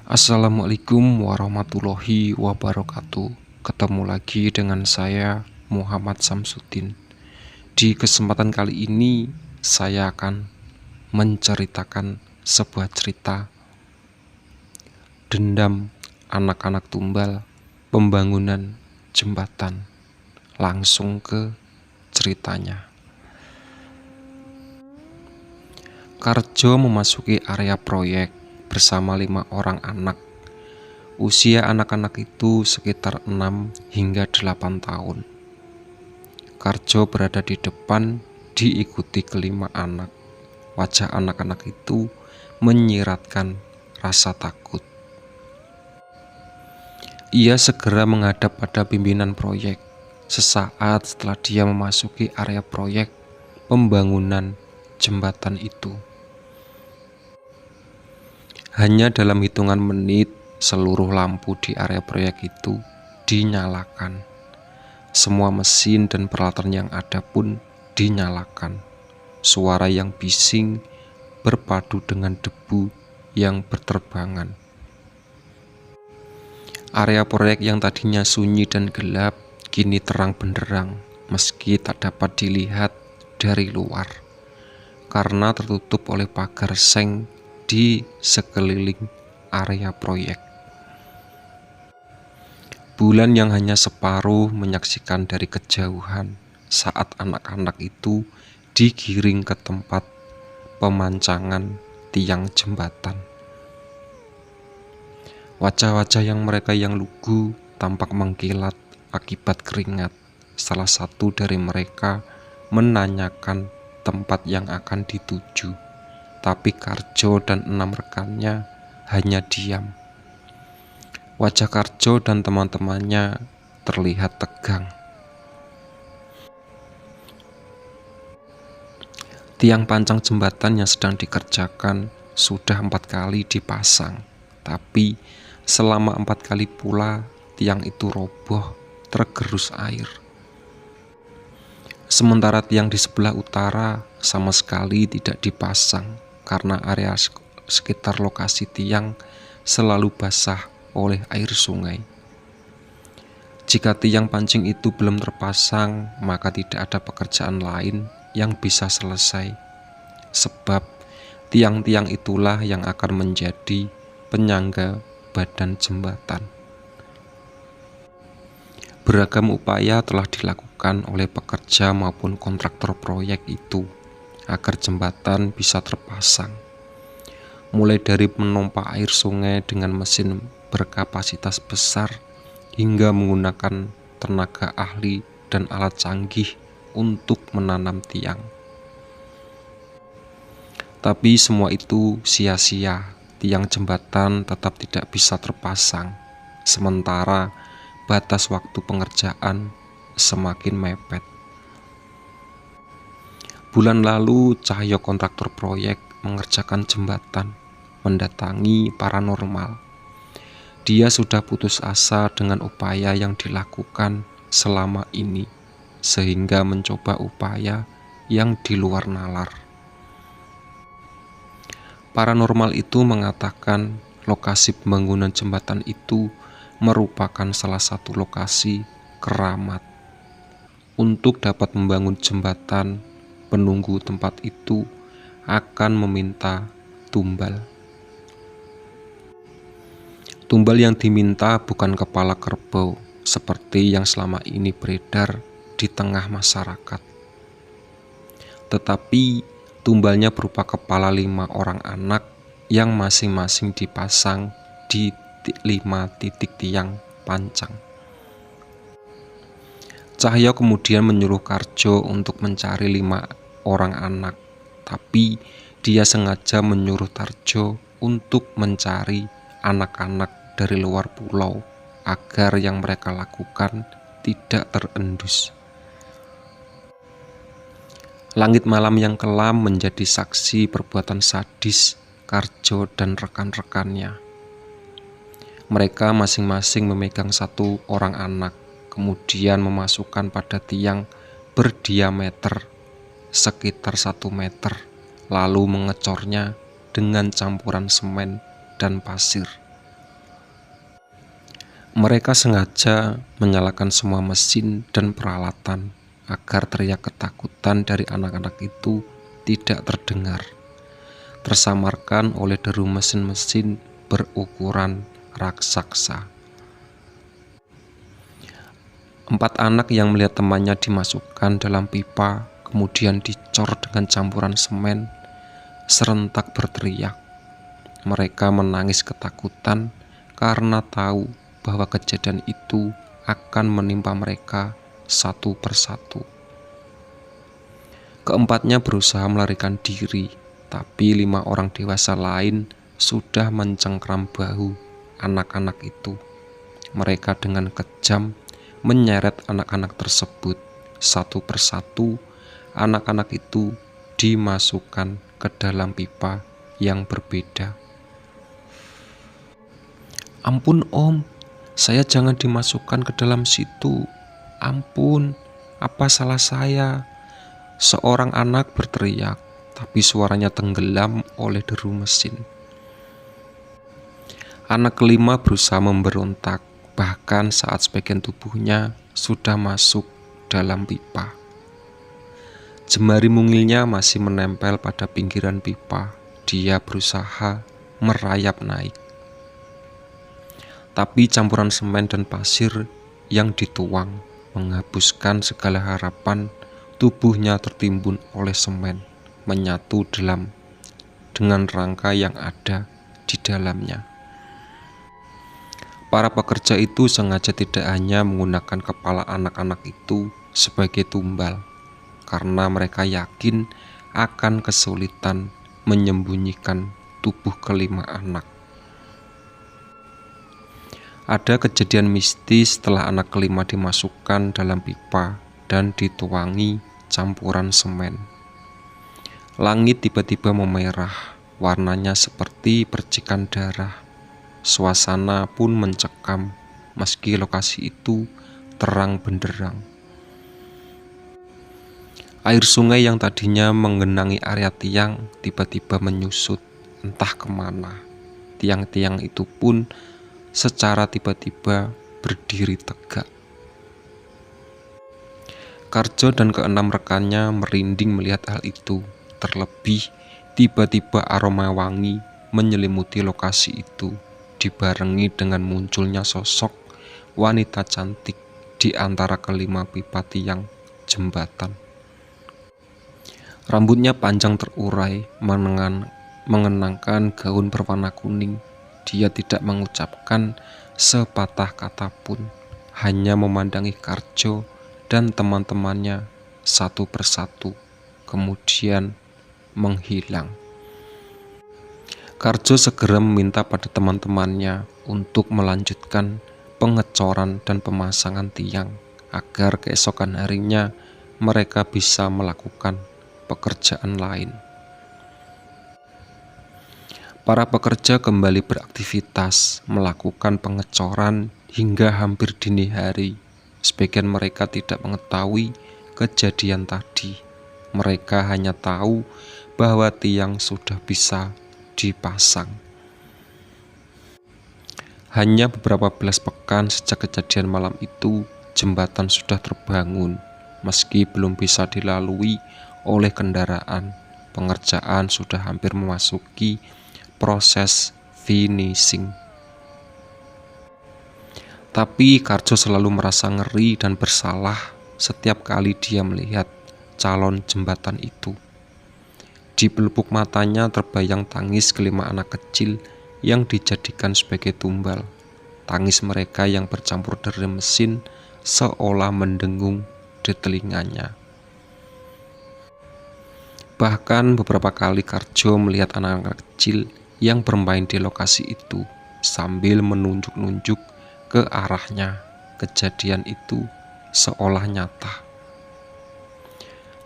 Assalamualaikum warahmatullahi wabarakatuh. Ketemu lagi dengan saya Muhammad Samsudin. Di kesempatan kali ini saya akan menceritakan sebuah cerita dendam anak-anak tumbal pembangunan jembatan. Langsung ke ceritanya. Karjo memasuki area proyek bersama 5 orang anak. Usia anak-anak itu sekitar 6 hingga 8 tahun. Karjo berada di depan, diikuti kelima anak. Wajah anak-anak itu menyiratkan rasa takut. Ia segera menghadap pada pimpinan proyek. Sesaat setelah dia memasuki area proyek pembangunan jembatan itu. Hanya dalam hitungan menit, seluruh lampu di area proyek itu dinyalakan. Semua mesin dan peralatan yang ada pun dinyalakan. Suara yang bising berpadu dengan debu yang berterbangan. Area proyek yang tadinya sunyi dan gelap kini terang benderang meski tak dapat dilihat dari luar karena tertutup oleh pagar seng di sekeliling area proyek. Bulan yang hanya separuh menyaksikan dari kejauhan saat anak-anak itu digiring ke tempat pemancangan tiang jembatan. Wajah-wajah mereka yang lugu tampak mengkilat akibat keringat. Salah satu dari mereka menanyakan tempat yang akan dituju, tapi Karjo dan 6 rekannya hanya diam. Wajah Karjo dan teman-temannya terlihat tegang. Tiang pancang jembatan yang sedang dikerjakan sudah 4 kali dipasang, tapi selama 4 kali pula tiang itu roboh tergerus air. Sementara tiang di sebelah utara sama sekali tidak dipasang karena area sekitar lokasi tiang selalu basah oleh air sungai. Jika tiang pancing itu belum terpasang, maka tidak ada pekerjaan lain yang bisa selesai, sebab tiang-tiang itulah yang akan menjadi penyangga badan jembatan. Beragam upaya telah dilakukan oleh pekerja maupun kontraktor proyek itu agar jembatan bisa terpasang. Mulai dari menompa air sungai dengan mesin berkapasitas besar hingga menggunakan tenaga ahli dan alat canggih untuk menanam tiang. Tapi semua itu sia-sia. Tiang jembatan tetap tidak bisa terpasang. Sementara batas waktu pengerjaan semakin mepet. Bulan lalu, Cahyo kontraktor proyek mengerjakan jembatan, mendatangi paranormal. Dia sudah putus asa dengan upaya yang dilakukan selama ini, sehingga mencoba upaya yang di luar nalar. Paranormal itu mengatakan lokasi pembangunan jembatan itu merupakan salah satu lokasi keramat. Untuk dapat membangun jembatan, penunggu tempat itu akan meminta tumbal. Tumbal yang diminta bukan kepala kerbau seperti yang selama ini beredar di tengah masyarakat, tetapi tumbalnya berupa kepala 5 orang anak yang masing-masing dipasang di 5 titik tiang pancang. Cahyo kemudian menyuruh Karjo untuk mencari 5 orang anak, tapi dia sengaja menyuruh Tarjo untuk mencari anak-anak dari luar pulau agar yang mereka lakukan tidak terendus. Langit malam yang kelam menjadi saksi perbuatan sadis Karjo dan rekan-rekannya. Mereka masing-masing memegang 1 orang anak, kemudian memasukkan pada tiang berdiameter sekitar 1 meter, lalu mengecornya dengan campuran semen dan pasir. Mereka sengaja menyalakan semua mesin dan peralatan agar teriak ketakutan dari anak-anak itu tidak terdengar, tersamarkan oleh deru mesin-mesin berukuran raksasa. 4 anak yang melihat temannya dimasukkan dalam pipa, kemudian dicor dengan campuran semen, serentak berteriak. Mereka menangis ketakutan karena tahu bahwa kejadian itu akan menimpa mereka satu persatu. Keempatnya berusaha melarikan diri, tapi 5 orang dewasa lain sudah mencengkram bahu anak-anak itu. Mereka dengan kejam menyeret anak-anak tersebut. Satu persatu anak-anak itu dimasukkan ke dalam pipa yang berbeda. "Ampun Om, saya jangan dimasukkan ke dalam situ. Ampun, apa salah saya?" Seorang anak berteriak, tapi suaranya tenggelam oleh deru mesin. Anak kelima berusaha memberontak, bahkan saat sebagian tubuhnya sudah masuk dalam pipa. Jemari mungilnya masih menempel pada pinggiran pipa. Dia berusaha merayap naik. Tapi campuran semen dan pasir yang dituang menghapuskan segala harapan. Tubuhnya tertimbun oleh semen, menyatu dengan rangka yang ada di dalamnya. Para pekerja itu sengaja tidak hanya menggunakan kepala anak-anak itu sebagai tumbal, karena mereka yakin akan kesulitan menyembunyikan tubuh kelima anak. Ada kejadian mistis setelah anak kelima dimasukkan dalam pipa dan dituangi campuran semen. Langit tiba-tiba memerah, warnanya seperti percikan darah. Suasana pun mencekam, meski lokasi itu terang benderang. Air sungai yang tadinya menggenangi area tiang tiba-tiba menyusut, entah kemana. Tiang-tiang itu pun secara tiba-tiba berdiri tegak. Karjo dan keenam rekannya merinding melihat hal itu. Terlebih, tiba-tiba aroma wangi menyelimuti lokasi itu, dibarengi dengan munculnya sosok wanita cantik di antara kelima pipa tiang jembatan. Rambutnya panjang terurai, mengenakan gaun berwarna kuning. Dia tidak mengucapkan sepatah kata pun, hanya memandangi Karjo dan teman-temannya satu persatu, kemudian menghilang. Karjo segera meminta pada teman-temannya untuk melanjutkan pengecoran dan pemasangan tiang agar keesokan harinya mereka bisa melakukan pekerjaan lain. Para pekerja kembali beraktivitas melakukan pengecoran hingga hampir dini hari. Sebagian mereka tidak mengetahui kejadian tadi. Mereka hanya tahu bahwa tiang sudah bisa dipasang. Hanya beberapa belas pekan sejak kejadian malam itu, jembatan sudah terbangun. Meski belum bisa dilalui oleh kendaraan, pengerjaan sudah hampir memasuki proses finishing. Tapi Karjo selalu merasa ngeri dan bersalah setiap kali dia melihat calon jembatan itu. Di pelupuk matanya terbayang tangis kelima anak kecil yang dijadikan sebagai tumbal. Tangis mereka yang bercampur deru mesin seolah mendengung di telinganya. Bahkan beberapa kali Karjo melihat anak-anak kecil yang bermain di lokasi itu sambil menunjuk-nunjuk ke arahnya. Kejadian itu seolah nyata.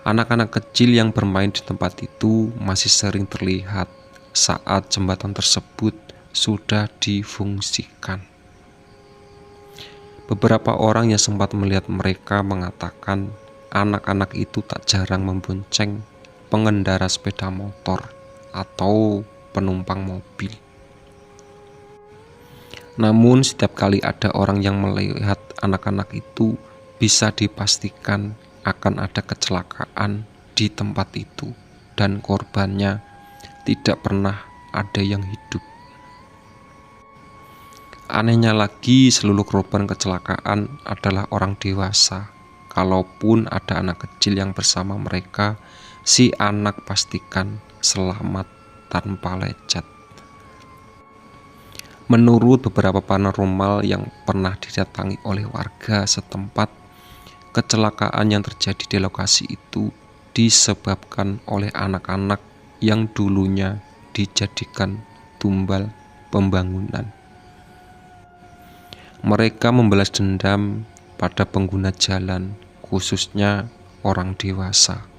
Anak-anak kecil yang bermain di tempat itu masih sering terlihat saat jembatan tersebut sudah difungsikan. Beberapa orang yang sempat melihat mereka mengatakan anak-anak itu tak jarang membonceng pengendara sepeda motor atau penumpang mobil. Namun setiap kali ada orang yang melihat anak-anak itu, bisa dipastikan akan ada kecelakaan di tempat itu dan korbannya tidak pernah ada yang hidup. Anehnya lagi, seluruh korban kecelakaan adalah orang dewasa. Kalaupun ada anak kecil yang bersama mereka, si anak pastikan selamat tanpa lecet. Menurut beberapa paranormal yang pernah didatangi oleh warga setempat, kecelakaan yang terjadi di lokasi itu disebabkan oleh anak-anak yang dulunya dijadikan tumbal pembangunan. Mereka membalas dendam pada pengguna jalan, khususnya orang dewasa.